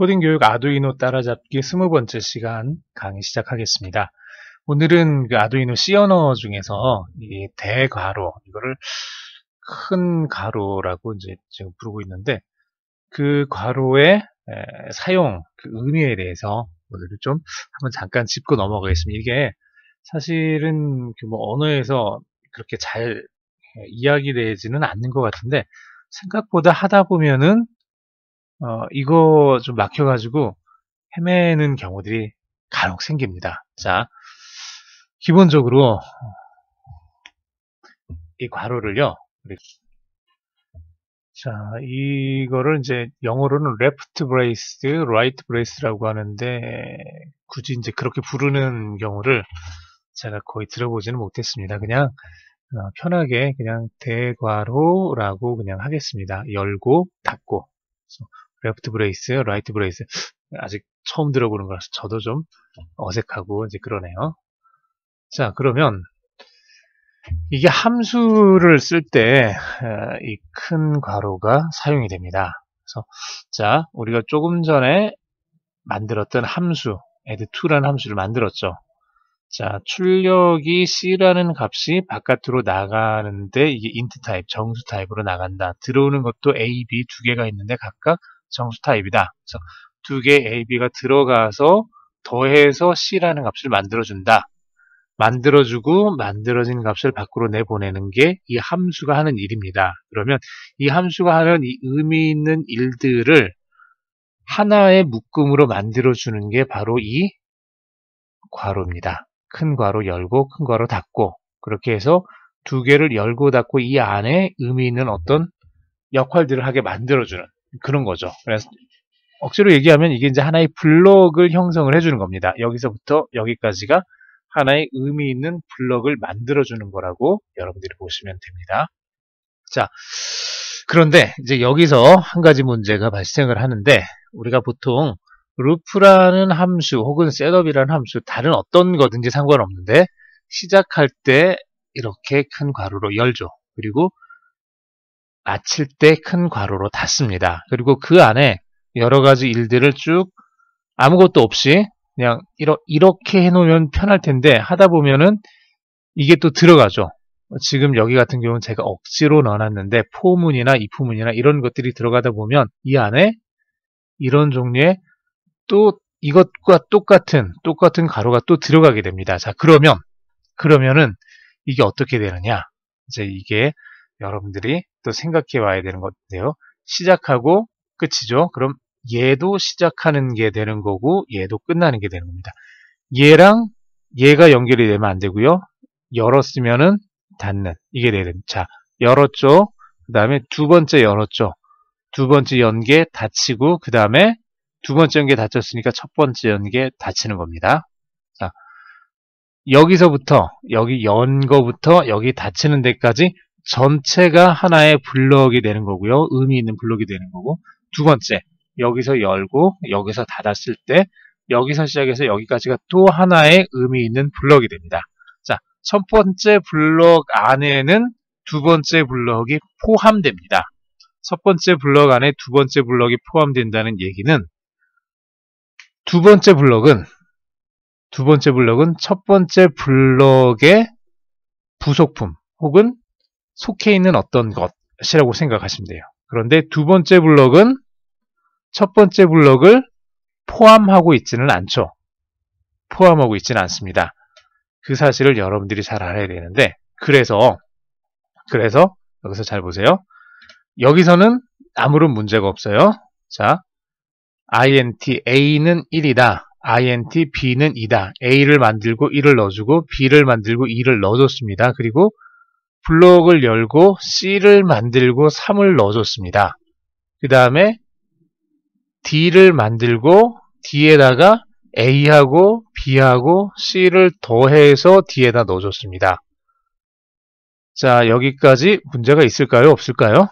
코딩 교육 아두이노 따라잡기 20번째 시간 강의 시작하겠습니다. 오늘은 그 아두이노 C 언어 중에서 이 대괄호, 이거를 큰 가로라고 이제 지금 부르고 있는데, 그 괄호의 사용, 그 의미에 대해서 오늘 좀 한번 잠깐 짚고 넘어가겠습니다. 이게 사실은 그 뭐 언어에서 그렇게 잘 이야기되지는 않는 것 같은데, 생각보다 하다 보면은 이거 좀 막혀가지고 헤매는 경우들이 간혹 생깁니다. 자, 기본적으로 이 괄호를요. 자, 이거를 이제 영어로는 left braced, right braced라고 하는데 굳이 이제 그렇게 부르는 경우를 제가 거의 들어보지는 못했습니다. 그냥 편하게 그냥 대괄호라고 그냥 하겠습니다. 열고 닫고. left brace, right brace. 아직 처음 들어보는 거라서 저도 좀 어색하고 이제 그러네요. 자, 그러면 이게 함수를 쓸 때 이 큰 괄호가 사용이 됩니다. 그래서 자, 우리가 조금 전에 만들었던 함수 add2라는 함수를 만들었죠. 자, 출력이 c라는 값이 바깥으로 나가는데 이게 int 타입, 정수 타입으로 나간다. 들어오는 것도 a, b 두 개가 있는데 각각 정수 타입이다. 그래서 두 개 a, b가 들어가서 더해서 c라는 값을 만들어준다. 만들어주고 만들어진 값을 밖으로 내보내는 게 이 함수가 하는 일입니다. 그러면 이 함수가 하는 이 의미 있는 일들을 하나의 묶음으로 만들어주는 게 바로 이 괄호입니다. 큰 괄호 열고 큰 괄호 닫고, 그렇게 해서 두 개를 열고 닫고 이 안에 의미 있는 어떤 역할들을 하게 만들어주는 그런 거죠. 그래서 억지로 얘기하면 이게 이제 하나의 블록을 형성을 해주는 겁니다. 여기서부터 여기까지가 하나의 의미 있는 블록을 만들어주는 거라고 여러분들이 보시면 됩니다. 자, 그런데 이제 여기서 한 가지 문제가 발생을 하는데, 우리가 보통 루프라는 함수 혹은 셋업이라는 함수, 다른 어떤 거든지 상관없는데 시작할 때 이렇게 큰 괄호로 열죠. 그리고 마칠 때 큰 괄호로 닫습니다. 그리고 그 안에 여러 가지 일들을 쭉 아무것도 없이 그냥 이렇게 해놓으면 편할 텐데 하다 보면은 이게 또 들어가죠. 지금 여기 같은 경우는 제가 억지로 넣어놨는데 포문이나 if문이나 이런 것들이 들어가다 보면 이 안에 이런 종류의 또 이것과 똑같은 가로가 또 들어가게 됩니다. 자, 그러면은 이게 어떻게 되느냐? 이제 이게 여러분들이 또 생각해 봐야 되는 건데요. 시작하고 끝이죠. 그럼 얘도 시작하는 게 되는 거고 얘도 끝나는 게 되는 겁니다. 얘랑 얘가 연결이 되면 안 되고요. 열었으면은 닫는, 이게 되는. 자, 열었죠. 그 다음에 두 번째 열었죠. 두 번째 연계 닫히고, 그 다음에 두 번째 연계 닫혔으니까 첫 번째 연계 닫히는 겁니다. 자, 여기서부터 여기 연 거부터 여기 닫히는 데까지 전체가 하나의 블럭이 되는 거고요. 의미 있는 블럭이 되는 거고, 두 번째 여기서 열고 여기서 닫았을 때 여기서 시작해서 여기까지가 또 하나의 의미 있는 블럭이 됩니다. 자, 첫 번째 블럭 안에는 두 번째 블럭이 포함됩니다. 첫 번째 블럭 안에 두 번째 블럭이 포함된다는 얘기는 두 번째 블럭은 첫 번째 블럭의 부속품 혹은 속해 있는 어떤 것이라고 생각하시면 돼요. 그런데 두 번째 블럭은 첫 번째 블럭을 포함하고 있지는 않죠. 포함하고 있지는 않습니다. 그 사실을 여러분들이 잘 알아야 되는데, 그래서 여기서 잘 보세요. 여기서는 아무런 문제가 없어요. 자, int a는 1이다. int b는 2다. a를 만들고 1을 넣어주고 b를 만들고 2를 넣어줬습니다. 그리고 블록을 열고 c를 만들고 3을 넣어줬습니다. 그 다음에 d를 만들고 d에다가 a하고 b하고 c를 더해서 d에다 넣어줬습니다. 자, 여기까지 문제가 있을까요? 없을까요?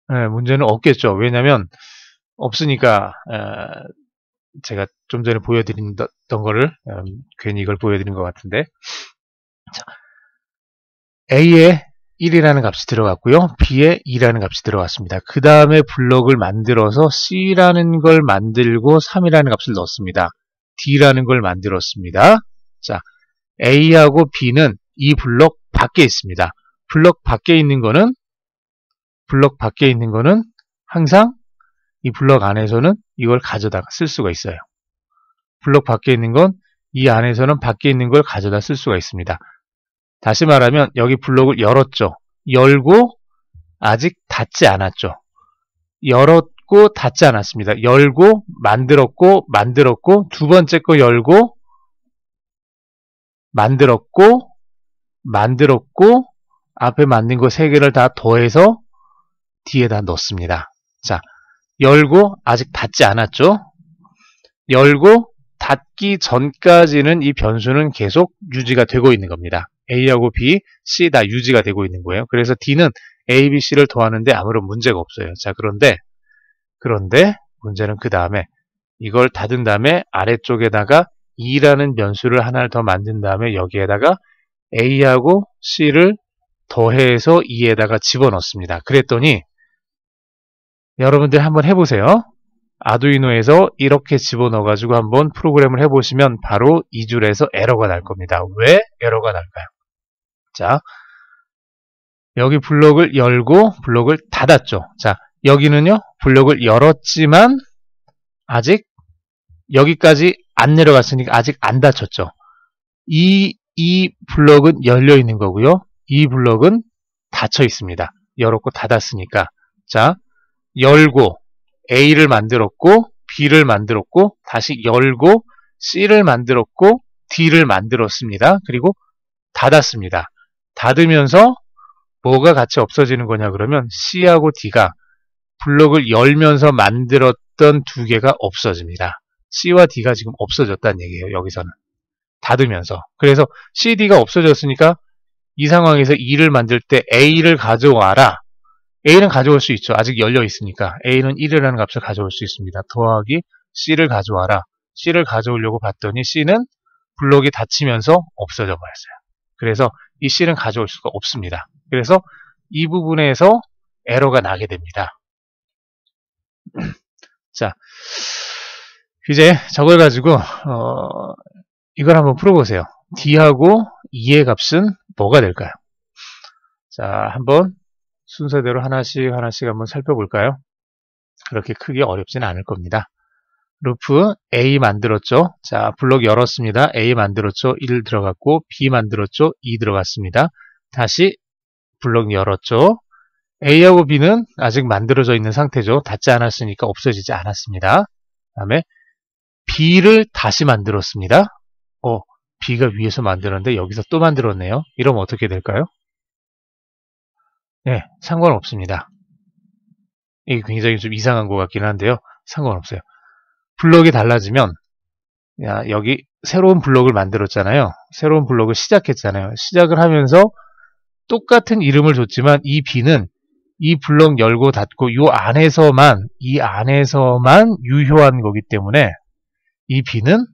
네, 문제는 없겠죠. 왜냐면 없으니까 제가 좀 전에 보여드렸던 거를 괜히 이걸 보여드린 것 같은데, 자, A에 1이라는 값이 들어갔고요. B에 2라는 값이 들어갔습니다. 그 다음에 블럭을 만들어서 C라는 걸 만들고 3이라는 값을 넣었습니다. D라는 걸 만들었습니다. 자, A하고 B는 이 블럭 밖에 있습니다. 블럭 밖에 있는 거는 항상 이 블럭 안에서는 이걸 가져다가 쓸 수가 있어요. 블럭 밖에 있는 건 이 안에서는 밖에 있는 걸 가져다 쓸 수가 있습니다. 다시 말하면 여기 블럭을 열었죠. 열고 아직 닫지 않았죠. 열었고 닫지 않았습니다. 열고 만들었고 두 번째 거 열고 만들었고 앞에 만든 거 세 개를 다 더해서 뒤에다 넣습니다. 자, 열고 아직 닫지 않았죠. 열고 닫기 전까지는 이 변수는 계속 유지가 되고 있는 겁니다. A하고 B, C 다 유지가 되고 있는 거예요. 그래서 D는 A, B, C를 더하는데 아무런 문제가 없어요. 자, 그런데 문제는 그 다음에 이걸 닫은 다음에 아래쪽에다가 2라는 변수를 하나를 더 만든 다음에 여기에다가 A하고 C를 더해서 2에다가 집어넣습니다. 그랬더니 여러분들 한번 해보세요. 아두이노에서 이렇게 집어넣어가지고 한번 프로그램을 해보시면 바로 이 줄에서 에러가 날 겁니다. 왜 에러가 날까요? 자, 여기 블럭을 열고 블럭을 닫았죠. 자, 여기는요, 블럭을 열었지만 아직 여기까지 안 내려갔으니까 아직 안 닫혔죠. 이 블럭은 열려 있는 거고요. 이 블럭은 닫혀 있습니다. 열었고 닫았으니까. 자, 열고 A를 만들었고 B를 만들었고 다시 열고 C를 만들었고 D를 만들었습니다. 그리고 닫았습니다. 닫으면서 뭐가 같이 없어지는 거냐 그러면 C하고 D가 블럭을 열면서 만들었던 두 개가 없어집니다. C와 D가 지금 없어졌다는 얘기예요. 여기서는. 닫으면서. 그래서 C, D가 없어졌으니까 이 상황에서 2를 만들 때 A를 가져와라. A는 가져올 수 있죠. 아직 열려 있으니까. A는 1이라는 값을 가져올 수 있습니다. 더하기 C를 가져와라. C를 가져오려고 봤더니 C는 블럭이 닫히면서 없어져 버렸어요. 그래서 이 C는 가져올 수가 없습니다. 그래서 이 부분에서 에러가 나게 됩니다. 자, 이제 저걸 가지고 이걸 한번 풀어보세요. D하고 E의 값은 뭐가 될까요? 자, 한번 순서대로 하나씩 한번 살펴볼까요? 그렇게 크게 어렵진 않을 겁니다. 루프 A 만들었죠. 자, 블록 열었습니다. A 만들었죠. 1 들어갔고 B 만들었죠. 2 들어갔습니다. 다시 블록 열었죠. A하고 B는 아직 만들어져 있는 상태죠. 닫지 않았으니까 없어지지 않았습니다. 그 다음에 B를 다시 만들었습니다. B가 위에서 만들었는데 여기서 또 만들었네요. 이러면 어떻게 될까요? 네, 상관없습니다. 이게 굉장히 좀 이상한 것 같긴 한데요. 상관없어요. 블럭이 달라지면 여기 새로운 블럭을 만들었잖아요. 새로운 블럭을 시작했잖아요. 시작을 하면서 똑같은 이름을 줬지만 이 B는 이 블럭 열고 닫고 이 안에서만 유효한 거기 때문에 이 B는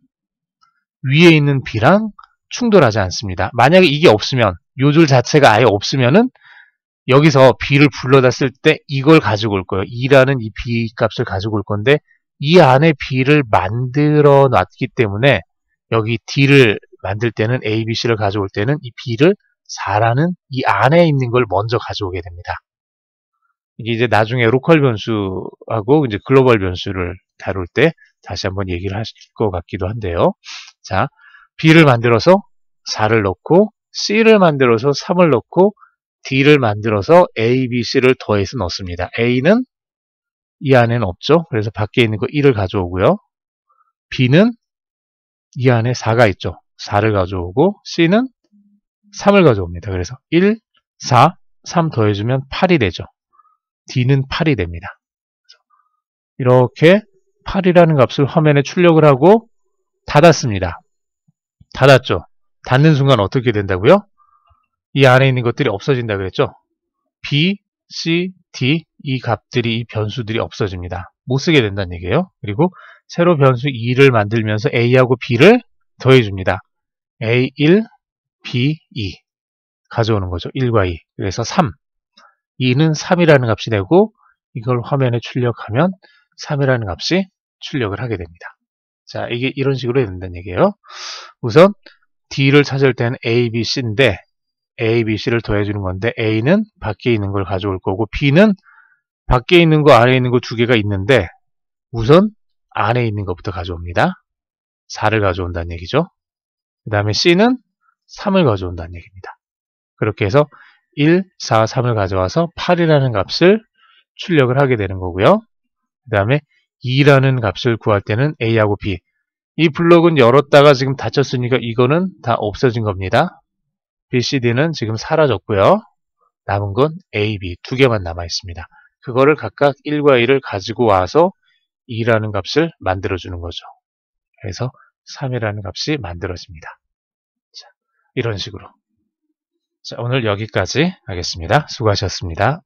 위에 있는 B랑 충돌하지 않습니다. 만약에 이게 없으면 요 줄 자체가 아예 없으면은 여기서 B를 불러다 쓸 때 이걸 가지고 올 거예요. 2라는 이 B 값을 가지고 올 건데 이 안에 B를 만들어 놨기 때문에 여기 D를 만들 때는 A, B, C를 가져올 때는 이 B를 4라는 이 안에 있는 걸 먼저 가져오게 됩니다. 이게 이제 나중에 로컬 변수하고 이제 글로벌 변수를 다룰 때 다시 한번 얘기를 하실 것 같기도 한데요. 자, B를 만들어서 4를 넣고 C를 만들어서 3을 넣고 D를 만들어서 A, B, C를 더해서 넣습니다. A는 이 안에는 없죠. 그래서 밖에 있는 거 1을 가져오고요. B는 이 안에 4가 있죠. 4를 가져오고 C는 3을 가져옵니다. 그래서 1, 4, 3 더해주면 8이 되죠. D는 8이 됩니다. 이렇게 8이라는 값을 화면에 출력을 하고 닫았습니다. 닫았죠. 닫는 순간 어떻게 된다고요? 이 안에 있는 것들이 없어진다 그랬죠. B, C, D 이 값들이 이 변수들이 없어집니다. 못 쓰게 된다는 얘기예요. 그리고 새로 변수 2를 만들면서 A하고 B를 더해줍니다. A1, B2 가져오는 거죠. 1과 2. 그래서 3. 2는 3이라는 값이 되고 이걸 화면에 출력하면 3이라는 값이 출력을 하게 됩니다. 자, 이게 이런 식으로 해야 된다는 얘기예요. 우선 D를 찾을 때는 A, B, C인데 A, B, C를 더해주는 건데 A는 밖에 있는 걸 가져올 거고 B는 밖에 있는 거 안에 있는 거 두 개가 있는데 우선 안에 있는 것부터 가져옵니다. 4를 가져온다는 얘기죠. 그 다음에 C는 3을 가져온다는 얘기입니다. 그렇게 해서 1, 4, 3을 가져와서 8이라는 값을 출력을 하게 되는 거고요. 그 다음에 2라는 값을 구할 때는 A하고 B. 이 블록은 열었다가 지금 닫혔으니까 이거는 다 없어진 겁니다. B, C, D는 지금 사라졌고요. 남은 건 A, B 두 개만 남아 있습니다. 그거를 각각 1과 2를 가지고 와서 2라는 값을 만들어주는 거죠. 그래서 3이라는 값이 만들어집니다. 자, 이런 식으로. 자, 오늘 여기까지 하겠습니다. 수고하셨습니다.